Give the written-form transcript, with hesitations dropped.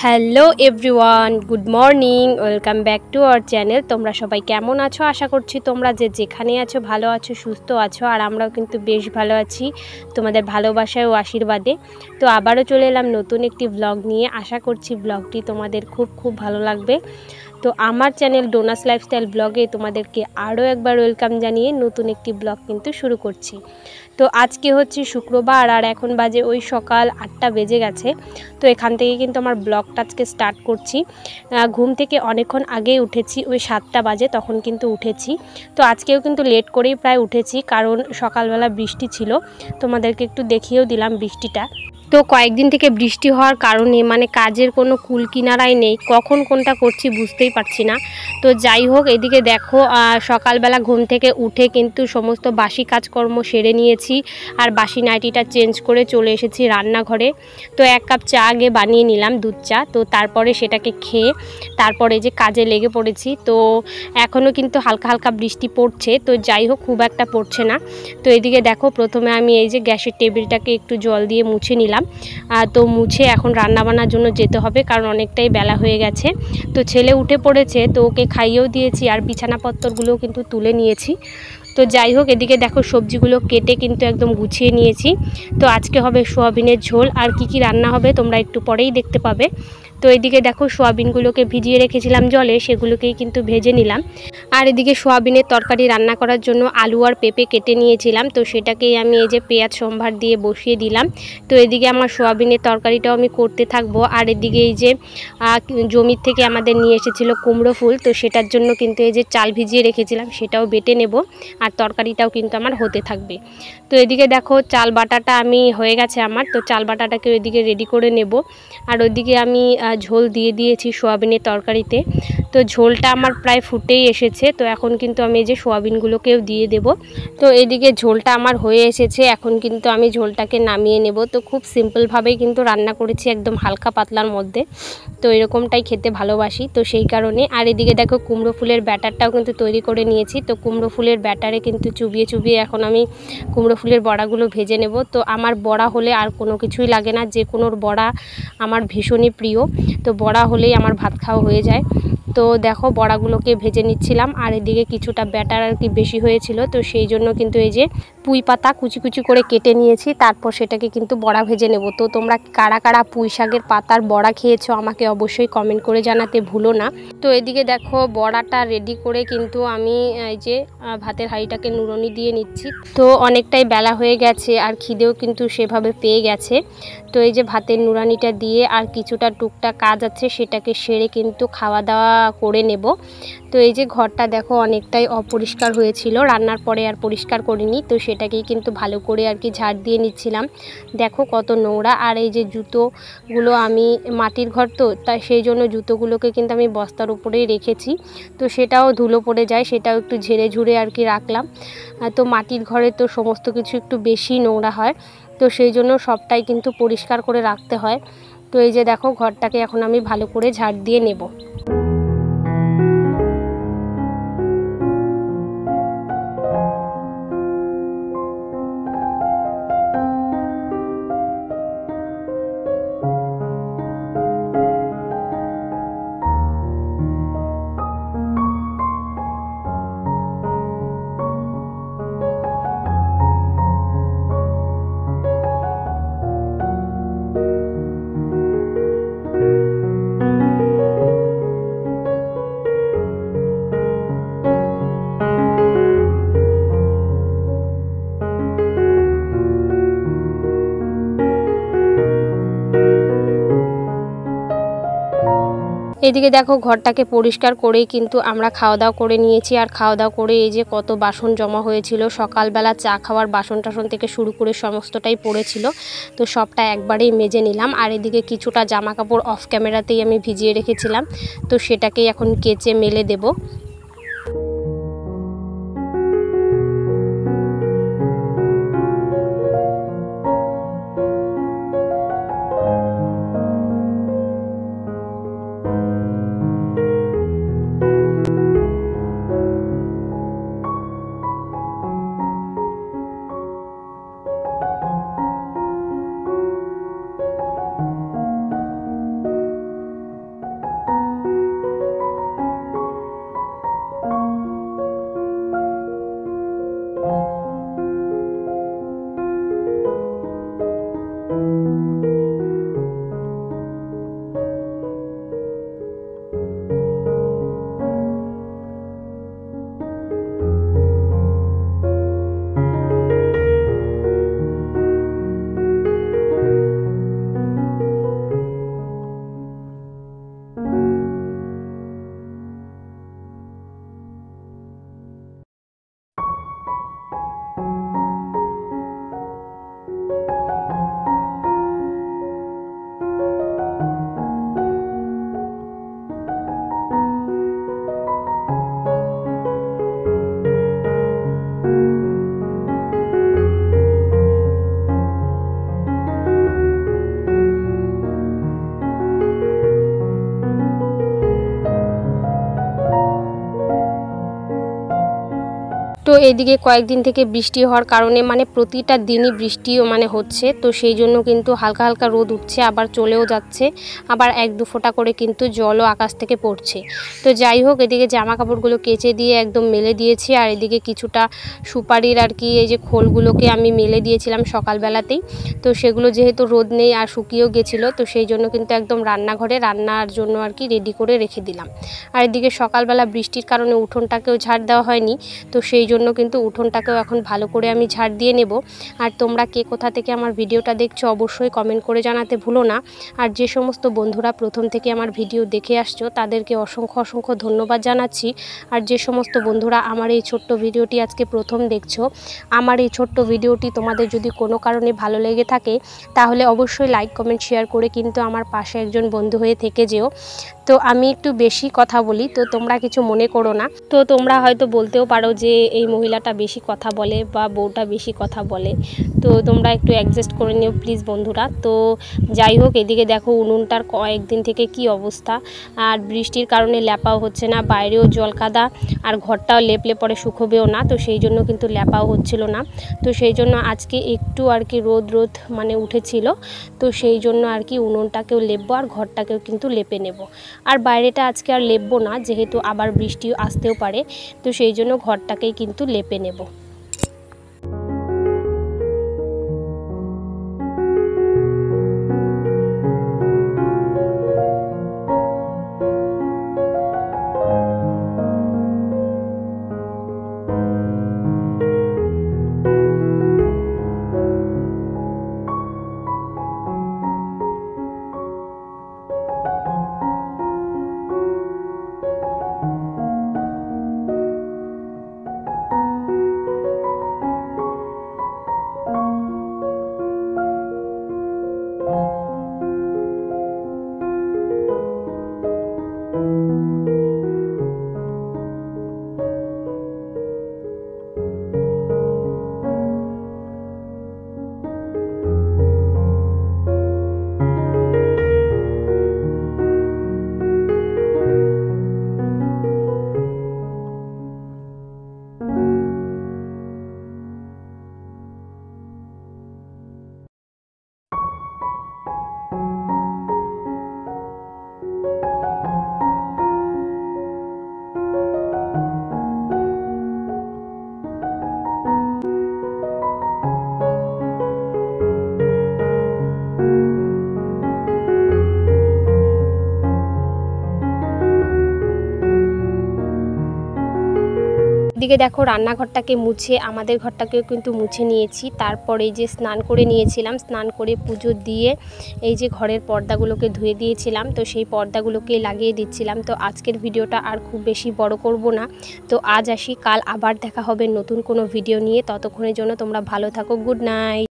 Hello everyone, good morning, welcome back to our channel. তোমরা সবাই কেমন আছো? আশা করছি তোমরা যে যেখানে আছো ভালো আছো, সুস্থ আছো। আর আমরাও কিন্তু বেশ ভালো আছি তোমাদের ভালোবাসায় ও আশীর্বাদে। তো আবারও চলে এলাম নতুন একটি ব্লগ নিয়ে। আশা করছি ব্লগটি তোমাদের খুব ভালো লাগবে। তো আমার চ্যানেল ডোনাস লাইফস্টাইল ব্লগে তোমাদেরকে আরও একবার ওয়েলকাম জানিয়ে নতুন একটি ব্লগ কিন্তু শুরু করছি। তো আজকে হচ্ছে শুক্রবার আর এখন বাজে ওই সকাল 8টা বেজে গেছে। তো এখান থেকে কিন্তু আমার ব্লগটা আজকে স্টার্ট করছি। ঘুম থেকে অনেকক্ষণ আগেই উঠেছি, ওই 7টা বাজে তখন কিন্তু উঠেছি। তো আজকেও কিন্তু লেট করেই প্রায় উঠেছি, কারণ সকালবেলা বৃষ্টি ছিল। তোমাদেরকে একটু দেখিয়েও দিলাম বৃষ্টিটা। তো কয়েকদিন থেকে বৃষ্টি হওয়ার কারণে মানে কাজের কোনো কুল কিনারাই নেই, কখন কোনটা করছি বুঝতেই পারছি না। তো যাই হোক, এদিকে দেখো সকালবেলা ঘুম থেকে উঠে কিন্তু সমস্ত বাসি কাজকর্ম সেরে নিয়েছি। আর বাসি নাইটিটা চেঞ্জ করে চলে এসেছি রান্নাঘরে। তো 1 কাপ চা আগে বানিয়ে নিলাম, দুধ চা। তো তারপরে সেটাকে খেয়ে তারপরে যে কাজে লেগে পড়েছি। তো এখনও কিন্তু হালকা হালকা বৃষ্টি পড়ছে, তো যাই হোক খুব একটা পড়ছে না। তো এদিকে দেখো, প্রথমে আমি এই যে গ্যাসের টেবিলটাকে একটু জল দিয়ে মুছে নিলাম। তো মুছে এখন রান্নাবান্নার জন্য যেতে হবে, কারণ অনেকটাই বেলা হয়ে গেছে। তো ছেলে উঠে পড়েছে, তো ওকে খাইয়েও দিয়েছি আর বিছানাপত্রগুলোও কিন্তু তুলে নিয়েছি। তো যাই হোক, এদিকে দেখো সবজিগুলো কেটে কিন্তু একদম গুছিয়ে নিয়েছি। তো আজকে হবে সোয়াবিনের ঝোল, আর কি রান্না হবে তোমরা একটু পরেই দেখতে পাবে। তো এদিকে দেখো সোয়াবিনগুলোকে ভিজিয়ে রেখেছিলাম জলে, সেগুলোকেই কিন্তু ভেজে নিলাম। আর এদিকে সোয়াবিনের তরকারি রান্না করার জন্য আলু আর পেঁপে কেটে নিয়েছিলাম। তো সেটাকেই আমি এই যে পেঁয়াজ সম্ভার দিয়ে বসিয়ে দিলাম। তো এদিকে আমার সোয়াবিনের তরকারিটাও আমি করতে থাকবো। আর এদিকে এই যে জমির থেকে আমাদের নিয়ে এসেছিলো কুমড়ো ফুল, তো সেটার জন্য কিন্তু এই যে চাল ভিজিয়ে রেখেছিলাম, সেটাও বেটে নেব। আর তরকারিটাও কিন্তু আমার হতে থাকবে। তো এদিকে দেখো চাল বাটাটা আমি হয়ে গেছে আমার। তো চাল বাটাটাকে ওইদিকে রেডি করে নেব। আর ওইদিকে আমি ঝোল দিয়ে দিয়েছি সোয়াবিনের তরকারিতে। তো ঝোলটা আমার প্রায় ফুটেই এসেছে। তো এখন কিন্তু আমি এই যে সোয়াবিনগুলোকেও দিয়ে দেব। তো এদিকে ঝোলটা আমার হয়ে এসেছে, এখন কিন্তু আমি ঝোলটাকে নামিয়ে নেব। তো খুব সিম্পলভাবেই কিন্তু রান্না করেছি, একদম হালকা পাতলার মধ্যে। তো এরকমটাই খেতে ভালোবাসি, তো সেই কারণে। আর এদিকে দেখো কুমড়ো ফুলের ব্যাটারটাও কিন্তু তৈরি করে নিয়েছি। তো কুমড়ো ফুলের ব্যাটারে কিন্তু চুবিয়ে এখন আমি কুমড়ো ফুলের বড়াগুলো ভেজে নেব। তো আমার বড়া হলে আর কোনো কিছুই লাগে না, যে কোনো বড়া আমার ভীষণই প্রিয়। তো বড়া হলেই আমার ভাত খাওয়া হয়ে যায়। তো দেখো বড়াগুলোকে ভেজে নিচ্ছিলাম। আর এদিকে কিছুটা ব্যাটার আর কি বেশি হয়েছিল, তো সেই জন্য কিন্তু এই যে পুঁই পাতা কুচি করে কেটে নিয়েছি, তারপর সেটাকে কিন্তু বড়া ভেজে নেব। তো তোমরা কারা পুঁই শাকের পাতার বড়া খেয়েছো আমাকে অবশ্যই কমেন্ট করে জানাতে ভুলো না। তো এদিকে দেখো বড়াটা রেডি করে কিন্তু আমি এই যে ভাতের হাঁড়িটাকে নুড়নি দিয়ে নিচ্ছি। তো অনেকটাই বেলা হয়ে গেছে আর খিদেও কিন্তু সেভাবে পেয়ে গেছে। তো এই যে ভাতের নুড়ানিটা দিয়ে আর কিছুটা টুকটাক কাজ আছে, সেটাকে সেরে কিন্তু খাওয়া দাওয়া করে নেব। তো এই যে ঘরটা দেখো অনেকটাই অপরিষ্কার হয়েছিল, রান্নার পরে আর পরিষ্কার করিনি। তো সেটাকেই কিন্তু ভালো করে আর কি ঝাড় দিয়ে নিচ্ছিলাম। দেখো কত নোংরা। আর এই যে জুতোগুলো, আমি মাটির ঘর তো, তাই সেই জন্য জুতোগুলোকে কিন্তু আমি বস্তার উপরেই রেখেছি। তো সেটাও ধুলো পড়ে যায়, সেটাও একটু ঝেড়ে ঝুড়ে আর কি রাখলাম। তো মাটির ঘরে তো সমস্ত কিছু একটু বেশি নোংরা হয়, তো সেই জন্য সবটাই কিন্তু পরিষ্কার করে রাখতে হয়। তো এই যে দেখো ঘরটাকে এখন আমি ভালো করে ঝাড় দিয়ে নেব। এদিকে দেখো ঘরটাকে পরিষ্কার করেই কিন্তু আমরা খাওয়া দাওয়া করে নিয়েছি। আর খাওয়া দাওয়া করে এই যে কত বাসন জমা হয়েছিল, সকালবেলা চা খাওয়ার বাসন টাসন থেকে শুরু করে সমস্তটাই পড়েছিল, তো সবটা একবারেই মেজে নিলাম। আর এদিকে কিছুটা জামা কাপড় অফ ক্যামেরাতেই আমি ভিজিয়ে রেখেছিলাম, তো সেটাকেই এখন কেচে মেলে দেব। তো এইদিকে কয়েকদিন থেকে বৃষ্টি হওয়ার কারণে মানে প্রতিটা দিনই বৃষ্টিও মানে হচ্ছে, তো সেই জন্য কিন্তু হালকা হালকা রোদ উঠছে, আবার চলেও যাচ্ছে, আবার এক দু ফোঁটা করে কিন্তু জলও আকাশ থেকে পড়ছে। তো যাই হোক, এদিকে জামা কাপড়গুলো কেচে দিয়ে একদম মেলে দিয়েছি। আর এদিকে কিছুটা সুপারির আর কি এই যে খোলগুলোকে আমি মেলে দিয়েছিলাম সকালবেলাতেই, তো সেগুলো যেহেতু রোদ নেই আর শুকিয়েও গেছিলো, তো সেই জন্য কিন্তু একদম রান্নাঘরে রান্নার জন্য আর কি রেডি করে রেখে দিলাম। আর এদিকে সকালবেলা বৃষ্টির কারণে উঠোনটাকেও ঝাড় দেওয়া হয়নি, তো সেই জন্য কিন্তু উঠোনটাকেও এখন ভালো করে আমি ঝাড় দিয়ে নেব। আর তোমরা কে কোথা থেকে আমার ভিডিওটা দেখছো অবশ্যই কমেন্ট করে জানাতে ভুলো না। আর যে সমস্ত বন্ধুরা প্রথম থেকে আমার ভিডিও দেখে আসছো তাদেরকে অসংখ্য অসংখ্য ধন্যবাদ জানাচ্ছি। আর যে সমস্ত বন্ধুরা আমার এই ছোট্ট ভিডিওটি আজকে প্রথম দেখছো, আমার এই ছোট্ট ভিডিওটি তোমাদের যদি কোনো কারণে ভালো লেগে থাকে তাহলে অবশ্যই লাইক কমেন্ট শেয়ার করে কিন্তু আমার পাশে একজন বন্ধু হয়ে থেকে যেও। তো আমি একটু বেশি কথা বলি, তো তোমরা কিছু মনে করো না। তো তোমরা হয়তো বলতেও পারো যে এই মহিলাটা বেশি কথা বলে বা বউটা বেশি কথা বলে, তো তোমরা একটু অ্যাডজাস্ট করে নিও প্লিজ বন্ধুরা। তো যাই হোক, এদিকে দেখো উনুনটার কয়েকদিন থেকে কি অবস্থা, আর বৃষ্টির কারণে ল্যাপাও হচ্ছে না, বাইরেও জল কাদা, আর ঘরটাও লেপলে পরে শুকোবেও না, তো সেই জন্য কিন্তু ল্যাপাও হচ্ছিল না। তো সেই জন্য আজকে একটু আর কি রোদ মানে উঠেছিল, তো সেই জন্য আর কি উনুনটাকেও লেপবো আর ঘরটাকেও কিন্তু লেপে নেব। আর বাইরেটা আজকে আর লেপবো না, যেহেতু আবার বৃষ্টি আসতেও পারে, তো সেই জন্য ঘরটাকেই কিন্তু লেপে নেব। এদিকে দেখো রান্নাঘরটাকে মুছে আমাদের ঘরটাকেও কিন্তু মুছে নিয়েছি। তারপরে যে স্নান করে নিয়েছিলাম, স্নান করে পুজো দিয়ে এই যে ঘরের পর্দাগুলোকে ধুয়ে দিয়েছিলাম, তো সেই পর্দাগুলোকে লাগিয়ে দিচ্ছিলাম। তো আজকের ভিডিওটা আর খুব বেশি বড় করব না। তো আজ আসি, কাল আবার দেখা হবে নতুন কোনো ভিডিও নিয়ে। ততক্ষণের জন্য তোমরা ভালো থাকো। Good night.